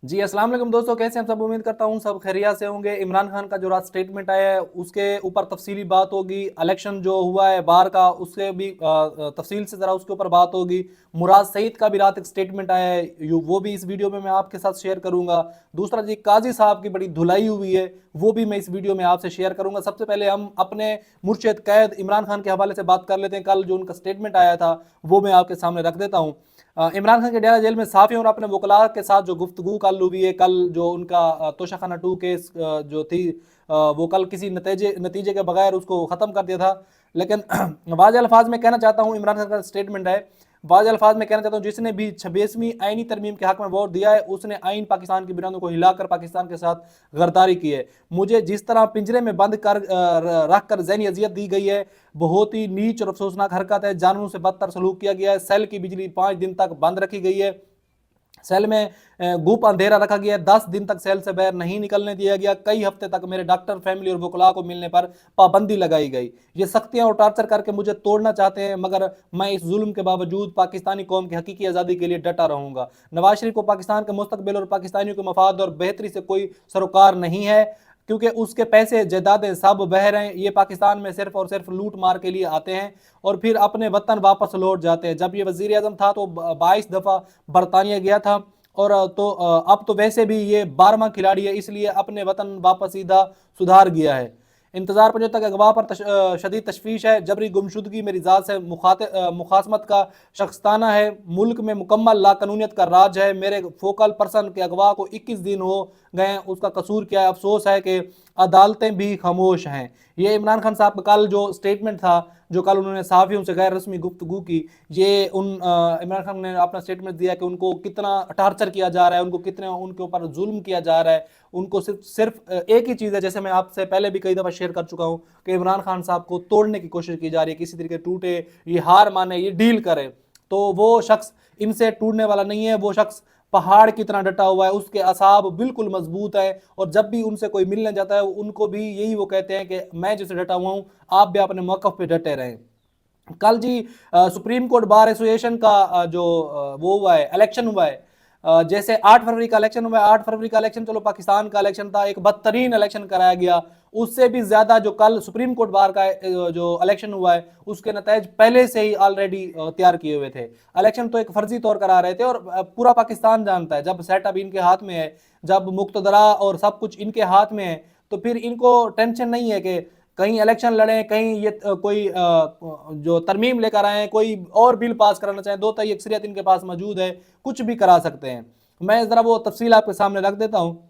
जी अस्सलाम वालेकुम दोस्तों, कैसे हैं आप सब। उम्मीद करता हूँ सब खैरियत से होंगे। इमरान खान का जो रात स्टेटमेंट आया है उसके ऊपर तफसीली बात होगी। इलेक्शन जो हुआ है बाहर का उसके भी तफसील से ज़रा उसके ऊपर बात होगी। मुराद सईद का भी रात एक स्टेटमेंट आया है, वो भी इस वीडियो में मैं आपके साथ शेयर करूंगा। दूसरा जी, काजी साहब की बड़ी धुलाई हुई है, वो भी मैं इस वीडियो में आपसे शेयर करूंगा। सबसे पहले हम अपने मुर्शिद कैद इमरान खान के हवाले से बात कर लेते हैं। कल जो उनका स्टेटमेंट आया था वो मैं आपके सामने रख देता हूँ। इमरान खान के डेरा जेल में साफियों और अपने वकला के साथ जो गुफ्तगू कल हुई है, कल जो उनका तोशाखाना 2 केस जो थी, वो कल किसी नतीजे के बगैर उसको ख़त्म कर दिया था। लेकिन वाज़ अल्फाज में कहना चाहता हूँ, इमरान खान का स्टेटमेंट है, वाज़ अल्फाज में कहना चाहता हूँ, जिसने भी 26वीं आईनी तरमीम के हक में वोट दिया है उसने आइन पाकिस्तान की बुनियादों को हिलाकर पाकिस्तान के साथ गद्दारी की है। मुझे जिस तरह पिंजरे में बंद कर रख कर ज़हनी अजियत दी गई है, बहुत ही नीच और अफसोसनाक हरकत है। जानवरों से बदतर सलूक किया गया है। सेल की बिजली 5 दिन तक बंद रखी गई है। सेल में गुप अंधेरा रखा गया है। 10 दिन तक सेल से बाहर नहीं निकलने दिया गया। कई हफ्ते तक मेरे डॉक्टर, फैमिली और वकला को मिलने पर पाबंदी लगाई गई। ये सख्तियां और टार्चर करके मुझे तोड़ना चाहते हैं, मगर मैं इस जुल्म के बावजूद पाकिस्तानी कौम की हकीकी आज़ादी के लिए डटा रहूंगा। नवाज शरीफ को पाकिस्तान के मुस्तकबिल और पाकिस्तानियों के मफाद और बेहतरी से कोई सरोकार नहीं है, क्योंकि उसके पैसे जायदादें सब बह रहे हैं। ये पाकिस्तान में सिर्फ और सिर्फ लूट मार के लिए आते हैं और फिर अपने वतन वापस लौट जाते हैं। जब ये वजीर आजम था तो 22 दफ़ा बरतानिया गया था, और तो अब तो वैसे भी ये 12वां खिलाड़ी है, इसलिए अपने वतन वापस सीधा सुधार गया है। इंतजार पर जो तक अगवा पर शदीद तशवीश है। जबरी गुमशुदगी मेरी ज़ात से मुखासमत का शख्सताना है। मुल्क में मुकम्मल लाकानूनियत का राज है। मेरे फोकल पर्सन के अगवा को 21 दिन हो गए, उसका कसूर क्या है? अफसोस है कि अदालतें भी खामोश हैं। ये इमरान खान साहब का कल जो स्टेटमेंट था, जो कल उन्होंने सहाफ़ियों से गैर रस्मी गुफ्तगू की, ये इमरान खान ने अपना स्टेटमेंट दिया कि उनको कितना टार्चर किया जा रहा है, उनको कितना उनके ऊपर जुल्म किया जा रहा है। उनको सिर्फ सिर्फ एक ही चीज़ है, जैसे मैं आपसे पहले भी कई दफ़ा शेयर कर चुका हूँ, कि इमरान खान साहब को तोड़ने की कोशिश की जा रही है। किसी तरीके टूटे, ये हार माने, ये डील करे। तो वो शख्स इनसे टूटने वाला नहीं है। वो शख्स पहाड़ की तरह डटा हुआ है, उसके असाब बिल्कुल मजबूत है, और जब भी उनसे कोई मिलने जाता है उनको भी यही वो कहते हैं कि मैं जैसे डटा हुआ हूँ, आप भी अपने मौक़िफ़ पे डटे रहें। कल जी सुप्रीम कोर्ट बार एसोसिएशन का जो वो हुआ है, इलेक्शन हुआ है। जैसे 8 फरवरी का इलेक्शन हुआ है, 8 फरवरी का इलेक्शन चलो पाकिस्तान का इलेक्शन था, एक बदतरीन इलेक्शन कराया गया। उससे भी ज्यादा जो कल सुप्रीम कोर्ट बार का जो इलेक्शन हुआ है उसके नतीजे पहले से ही ऑलरेडी तैयार किए हुए थे। इलेक्शन तो एक फर्जी तौर करा रहे थे, और पूरा पाकिस्तान जानता है जब सेटअप इनके हाथ में है, जब मुक्तदरा और सब कुछ इनके हाथ में है, तो फिर इनको टेंशन नहीं है कि कहीं इलेक्शन लड़ें, कहीं ये कोई जो तरमीम लेकर आए, कोई और बिल पास कराना चाहें। दो तिहाई अक्सरियत इनके पास मौजूद है, कुछ भी करा सकते हैं। मैं ज़रा वो तफसील आपके सामने रख देता हूँ।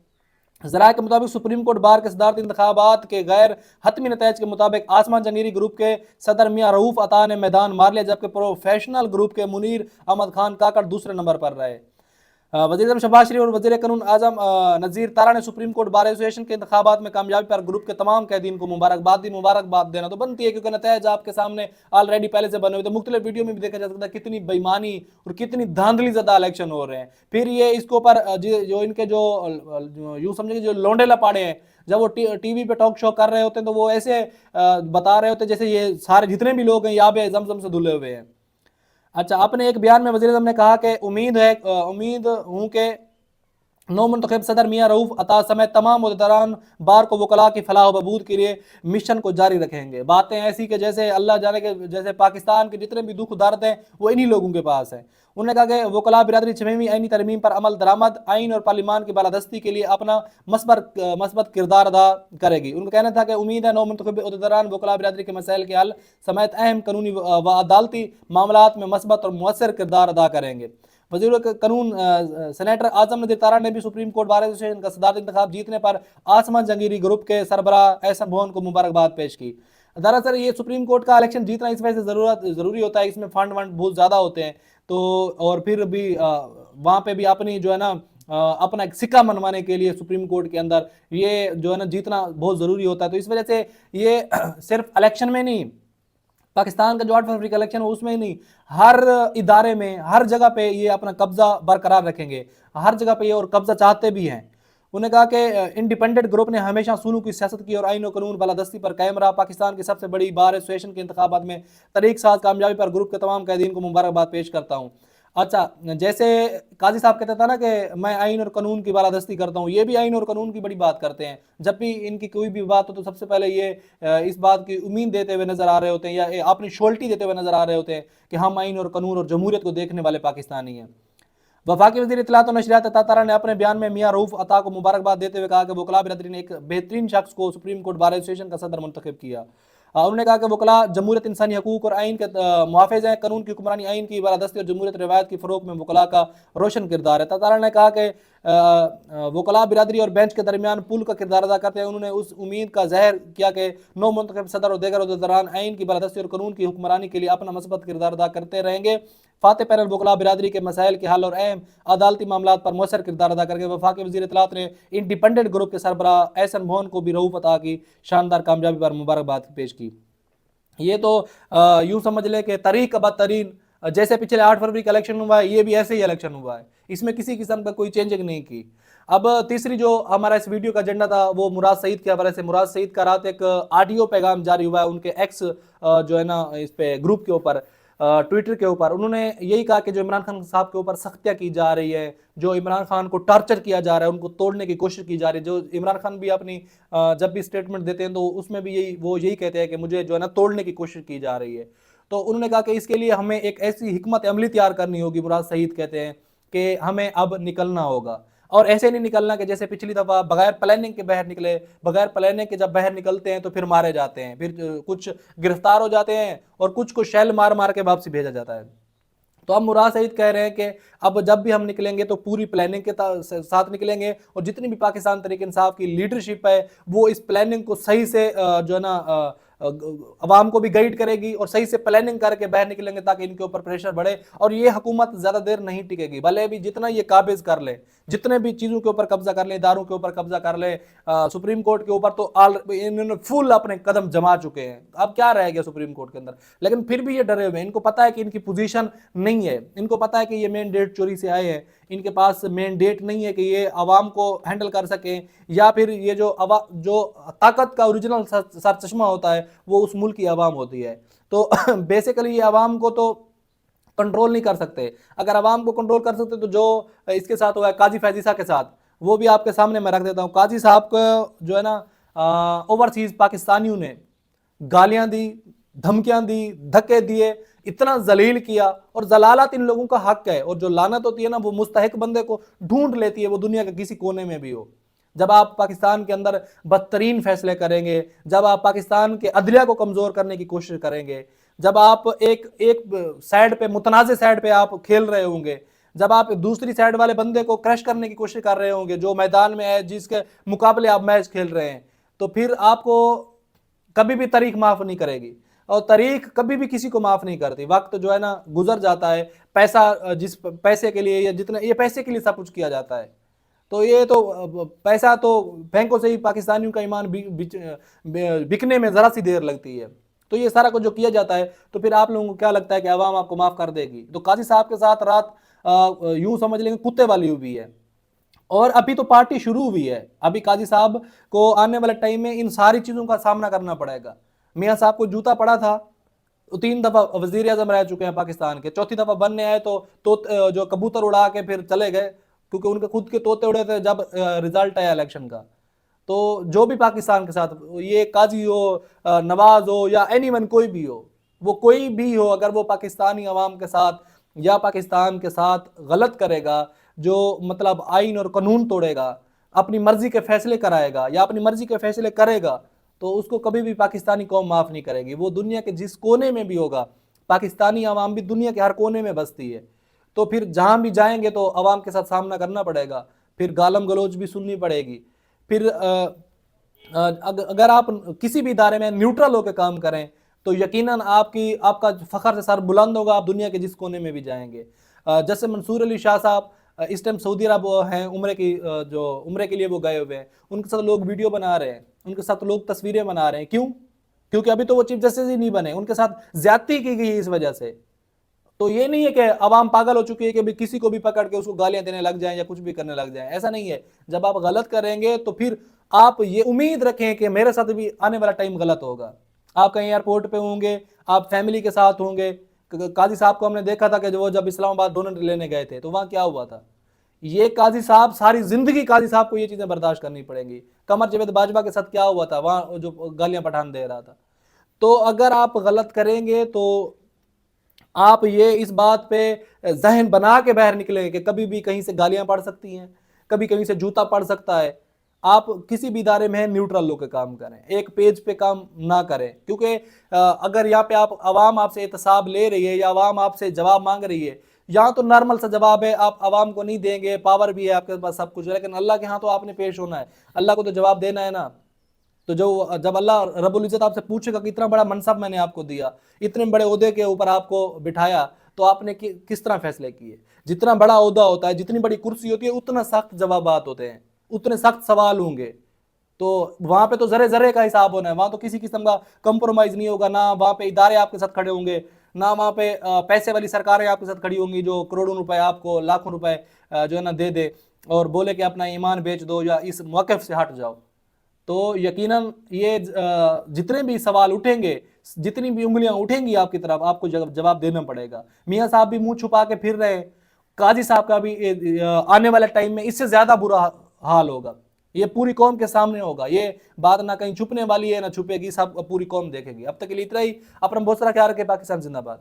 ज़राए के मुताबिक सुप्रीम कोर्ट बार के सदारती इंतखाबात के गैर हतमी नतज के मुताबिक आसमान जंगीरी ग्रुप के सदर मियाँ रऊफ़ अता ने मैदान मार लिया, जबकि प्रोफेशनल ग्रुप के मुनीर अहमद खान काकड़ दूसरे नंबर पर रहे। वज़ीर आज़म शहबाज शरीफ और वज़ीर कानून आज़म नज़ीर तारा ने सुप्रीम कोर्ट बार एसोसिएशन के इंतखाबात में कामयाबी पर ग्रुप के तमाम कैदीन को मुबारकबाद दी। मुबारकबाद देना तो बनती है, क्योंकि नतज आपके सामने ऑलरेडी पहले से बने हुए थे। मुख्तलिफ वीडियो में भी देखा जा सकता है कितनी बेईमानी और कितनी धांधली ज़्यादा इलेक्शन हो रहे हैं। फिर ये इसके ऊपर जो इनके जो यूँ समझे जो लौंडे लपाड़े हैं, जब वो टीवी पे टॉक शो कर रहे होते हैं तो वो ऐसे बता रहे होते हैं जैसे ये सारे जितने भी लोग हैं यहाँ पे जमजम से धुले हुए हैं। अच्छा, अपने एक बयान में वज़ीर आज़म ने कहा कि उम्मीद हूँ कि नौ मुंतखब सदर मियाँ रऊफ़ अता समेत तमाम उहदेदारान बार को वकला की फलाह व बहबूद के लिए मिशन को जारी रखेंगे। बातें ऐसी कि जैसे अल्लाह जाने के, जैसे पाकिस्तान के जितने भी दुख दर्द हैं वो इन्हीं लोगों के पास है। उन्होंने कहा कि वकला बिरादरी 6वीं आईनी तरमीम पर अमल दरामद, आइन और पार्लिमान की बालादस्ती के लिए अपना मस्बत किरदार अदा करेगी। उनका कहना था कि उम्मीद है नौ मुंतखब उहदेदारान वकला बिरादरी के मसाइल के हल समेत अहम कानूनी व अदालती मामलात में मस्बत और मुअस्सर किरदार अदा करेंगे। वज़ीर कानून सेनेटर आजम नज़ीर तारा ने भी सुप्रीम कोर्ट बार एसोसिएशन का सदारती इंतखाब जीतने पर आसमान जंगीरी ग्रुप के सरबराह एहसन भवन को मुबारकबाद पेश की। दरअसल ये सुप्रीम कोर्ट का इलेक्शन जीतना इस वजह से ज़रूरी होता है, इसमें फंड वंड बहुत ज़्यादा होते हैं, तो और फिर भी वहाँ पे भी अपनी जो है ना अपना एक सिक्का मनवाने के लिए सुप्रीम कोर्ट के अंदर ये जो है ना जीतना बहुत ज़रूरी होता है। तो इस वजह से ये सिर्फ इलेक्शन में नहीं, पाकिस्तान का जो 8 फरवरी का इलेक्शन हो उसमें ही नहीं, हर इदारे में, हर जगह पे ये अपना कब्जा बरकरार रखेंगे, हर जगह पे ये और कब्जा चाहते भी हैं। उन्होंने कहा कि इंडिपेंडेंट ग्रुप ने हमेशा सुलू की सियासत की और आइन और कानून बालादस्ती पर कायम रहा। पाकिस्तान की सबसे बड़ी बार एसोसिएशन के इंतखाबात में तरीक साज कामयाबी पर ग्रुप के तमाम कैदीन को मुबारकबाद पेश करता हूँ। अच्छा, जैसे काजी साहब कहते था ना कि मैं आइन और कानून की बालादस्ती करता हूँ, ये भी आइन और कानून की बड़ी बात करते हैं। जब भी इनकी कोई भी बात हो तो सबसे पहले ये इस बात की उम्मीद देते हुए नजर आ रहे होते हैं, या अपनी शोल्टी देते हुए नजर आ रहे होते हैं कि हम आइन और कानून और जमहूरियत को देखने वाले पाकिस्तानी हैं। वफाकी वज़ीर इत्तलात और नशरियात अता तारा ने अपने बयान में मियां रऊफ अता को मुबारकबाद देते हुए कहा कि वकला बिरादरी ने एक बेहतरीन शख्स को सुप्रीम कोर्ट बार एसोसिएशन का सदर मुंतखब किया। उन्होंने कहा कि वकला जमहूरियत, इंसानी हकूक और आइन के मुहाफ़िज़ हैं। कानून की हुक्मरानी, आइन की बालादस्ती और जमहूरियत रवायत की फ़रोग़ में वकला का रोशन किरदार है। तारा ने कहा कि वकला बिरादरी और बेंच के दरमियान पुल का किरदार अदा करते हैं। उन्होंने उस उम्मीद का ज़हर किया कि नौ मुंतखब सदर और दीगर दौरान आइन की बालादस्ती और कानून की हुक्मरानी के लिए अपना मस्बत किरदार अदा करते रहेंगे। फातह पैनल वकला बिरादरी के मसाइल के हल और अहम अदालती मामला पर मौसर किरदार अदा करके वफाकी वज़ीर इत्तलात ने इंडिपेंडेंट ग्रुप के सरबराह एहसन मोहन को भी रऊफ अता की शानदार कामयाबी पर मुबारकबाद पेश की। ये तो यूं समझ लें कि तरीक बदतरीन, जैसे पिछले 8 फरवरी का इलेक्शन हुआ है, ये भी ऐसे ही इलेक्शन हुआ है, इसमें किसी किस्म का कोई चेंजिंग नहीं की। अब तीसरी जो हमारा इस वीडियो का एजेंडा था वो मुराद सईद के हवाले से। मुराद सईद का रात एक ऑडियो पैगाम जारी हुआ है उनके एक्स जो है ना इस पे ग्रुप के ऊपर, ट्विटर के ऊपर। उन्होंने यही कहा कि जो इमरान खान साहब के ऊपर सख्तियाँ की जा रही है, जो इमरान खान को टॉर्चर किया जा रहा है, उनको तोड़ने की कोशिश की जा रही है। जो इमरान खान भी अपनी जब भी स्टेटमेंट देते हैं तो उसमें भी यही कहते हैं कि मुझे जो है ना तोड़ने की कोशिश की जा रही है। तो उन्होंने कहा कि इसके लिए हमें एक ऐसी हिकमत अमली तैयार करनी होगी। मुराद सईद कहते हैं कि हमें अब निकलना होगा, और ऐसे नहीं निकलना कि जैसे पिछली दफ़ा बगैर प्लानिंग के बाहर निकले। बगैर प्लानिंग के जब बाहर निकलते हैं तो फिर मारे जाते हैं, फिर कुछ गिरफ्तार हो जाते हैं और कुछ को शैल मार मार के वापसी भेजा जाता है। तो अब मुराद सईद कह रहे हैं कि अब जब भी हम निकलेंगे तो पूरी प्लानिंग के साथ निकलेंगे, और जितनी भी पाकिस्तान तहरीक इंसाफ की लीडरशिप है वो इस प्लानिंग को सही से जो है ना अवाम को भी गाइड करेगी और सही से प्लानिंग करके बाहर निकलेंगे ताकि इनके ऊपर प्रेशर बढ़े। और ये हुकूमत ज़्यादा देर नहीं टिकेगी, भले भी जितना ये काबिज कर ले, जितने भी चीज़ों के ऊपर कब्जा कर ले, इदारों के ऊपर कब्जा कर ले, सुप्रीम कोर्ट के ऊपर तो इन्होंने फुल अपने कदम जमा चुके हैं। अब क्या रह गया सुप्रीम कोर्ट के अंदर, लेकिन फिर भी ये डरे हुए हैं। इनको पता है कि इनकी पोजीशन नहीं है, इनको पता है कि ये मैंडेट चोरी से आए हैं, इनके पास मैंडेट नहीं है कि ये अवाम को हैंडल कर सकें, या फिर ये जो ताकत का ओरिजिनल सर चश्मा होता है वो उस मुल्क की आवाम होती है। तो बेसिकली ये आवाम को तो कंट्रोल नहीं कर सकते। अगर आवाम को कंट्रोल कर सकते तो जो इसके साथ हुआ है काजी फैजीसा के साथ, वो भी आपके सामने मैं रख देता हूँ। काजी साहब को जो है ना ओवरसीज पाकिस्तानियों ने गालियां दी, धमकियां दी, धक्के दिए, इतना जलील किया। और जलालत इन लोगों का हक है, और जो लानत होती है ना वो मुस्तहिक बंदे को ढूंढ लेती है, वो दुनिया के किसी कोने में भी हो। जब आप पाकिस्तान के अंदर बदतरीन फैसले करेंगे, जब आप पाकिस्तान के अदलिया को कमज़ोर करने की कोशिश करेंगे, जब आप एक साइड पे मुतनाज़ साइड पे आप खेल रहे होंगे, जब आप दूसरी साइड वाले बंदे को क्रश करने की कोशिश कर रहे होंगे जो मैदान में है, जिसके मुकाबले आप मैच खेल रहे हैं, तो फिर आपको कभी भी तारीख माफ़ नहीं करेगी, और तारीख कभी भी किसी को माफ़ नहीं करती। वक्त जो है ना गुजर जाता है, पैसा जिस पैसे के लिए या जितना ये पैसे के लिए सब कुछ किया जाता है, तो ये तो पैसा तो बैंकों से ही पाकिस्तानियों का ईमान बिकने में ज़रा सी देर लगती है। तो ये सारा कुछ जो किया जाता है, तो फिर आप लोगों को क्या लगता है कि आवाम आपको माफ़ कर देगी? तो काजी साहब के साथ रात यूं समझ लेंगे कुत्ते वाली हुई है, और अभी तो पार्टी शुरू हुई है। अभी काजी साहब को आने वाले टाइम में इन सारी चीज़ों का सामना करना पड़ेगा। मियाँ साहब को जूता पड़ा था, 3 दफ़ा वज़ीर आज़म रह चुके हैं पाकिस्तान के, चौथी दफ़ा बनने आए तो जो कबूतर उड़ा के फिर चले गए, क्योंकि उनके खुद के तोते उड़े थे जब रिजल्ट आया इलेक्शन का। तो जो भी पाकिस्तान के साथ, ये काजी हो, नवाज हो, या एनीवन कोई भी हो, वो कोई भी हो, अगर वो पाकिस्तानी अवाम के साथ या पाकिस्तान के साथ गलत करेगा, जो मतलब आइन और कानून तोड़ेगा, अपनी मर्जी के फैसले कराएगा या अपनी मर्जी के फैसले करेगा, तो उसको कभी भी पाकिस्तानी कौम माफ़ नहीं करेगी। वो दुनिया के जिस कोने में भी होगा, पाकिस्तानी अवाम भी दुनिया के हर कोने में बसती है, तो फिर जहाँ भी जाएंगे तो अवाम के साथ सामना करना पड़ेगा, फिर गालम गलोच भी सुननी पड़ेगी। फिर अगर आप किसी भी इदारे में न्यूट्रल होकर काम करें तो यकीनन आपका फ़ख्र से सर बुलंद होगा, आप दुनिया के जिस कोने में भी जाएंगे। जैसे मंसूर अली शाह साहब इस टाइम सऊदी अरब हैं, जो उम्रे के लिए वो गए हुए हैं, उनके साथ लोग वीडियो बना रहे हैं, उनके साथ लोग तस्वीरें बना रहे हैं। क्यों? क्योंकि अभी तो वो चीफ जस्टिस ही नहीं बने, उनके साथ ज्यादती की गई इस वजह से। तो ये नहीं है कि अवाम पागल हो चुकी है कि भी किसी को भी पकड़ के उसको गालियां देने लग जाएं या कुछ भी करने लग जाएं, ऐसा नहीं है। जब आप गलत करेंगे तो फिर आप ये उम्मीद रखें कि मेरे साथ भी आने वाला टाइम गलत होगा। आप कहीं एयरपोर्ट पे होंगे, आप फैमिली के साथ होंगे, قاضی صاحب کو ہم نے دیکھا تھا کہ وہ جب اسلام آباد ڈونٹ لینے گئے تھے تو وہاں کیا ہوا تھا. یہ قاضی صاحب ساری زندگی قاضی صاحب کو یہ چیزیں برداشت کرنی پڑیں گی. قمر جاوید باجوہ کے ساتھ کیا ہوا تھا وہاں جو گالیاں پٹھان دے رہا تھا. تو اگر آپ غلط کریں گے تو آپ یہ اس بات پہ ذہن بنا کے باہر نکلیں گے کہ کبھی بھی کہیں سے گالیاں پڑ سکتی ہیں, کبھی کہیں سے جوتا پڑ سکتا ہے. آپ کسی بھی ادارے میں نیوٹرل لو کے کام کریں, ایک پیج پہ کام نہ کریں, کیونکہ اگر یہاں پہ آپ عوام آپ سے احتساب لے رہی ہے یا عوام آپ سے جواب مانگ رہی ہے, یہاں تو نارمل سا جواب ہے, آپ عوام کو نہیں دیں گے, پاور بھی ہے آپ کے پاس سب کچھ ہے, لیکن اللہ کے ہاں تو آپ نے پیش ہونا ہے, اللہ کو تو جواب دینا ہے نا. تو جب اللہ رب العزت آپ سے پوچھے گا کہ اتنا بڑا منصب میں نے آپ کو دیا, اتنے بڑے عہدے کے اوپر آپ کو بٹھایا, تو آپ نے کس طرح فیصلے کیے. جتنا بڑا عہدہ ہوتا ہے, جتنی بڑی کرسی ہوتی ہے, اتنا سخت جوابات ہوتے ہیں, اتنے سخت سوال ہوں گے. تو وہاں پہ تو ذرے ذرے کا حساب ہونا ہے, وہاں تو کسی قسم کا کمپرومائز نہیں ہوگا, نہ وہاں پہ ادارے آپ کے ساتھ کھڑے ہوں گے, نہ وہاں پہ پیسے والی سرکاریں آپ کے ساتھ کھڑی ہوں گی جو کروڑوں روپے آپ کو, لاکھوں روپے جو ہے نا دے دے اور بولے کہ اپنا ایمان بیچ دو یا اس موقف سے ہٹ جاؤ. تو یقیناً یہ جتنے بھی سوال اٹھیں گے, جتنی بھی انگلیاں اٹھیں گی آپ کی طرف, آپ کو جواب دینا پڑے گا. میاں صاحب بھی منہ چھپا کے پھر رہے, قاضی صاحب کا بھی آنے والے ٹائم میں اس سے زیادہ برا حال ہوگا, یہ پوری قوم کے سامنے ہوگا. یہ بات نہ کہیں چھپنے والی ہے نہ چھپے گی, سب پوری قوم دیکھے گی. اب تک کے لیے اتنا ہی. اپنا بہت سارا خیال رکھے. پاکستان زندہ باد.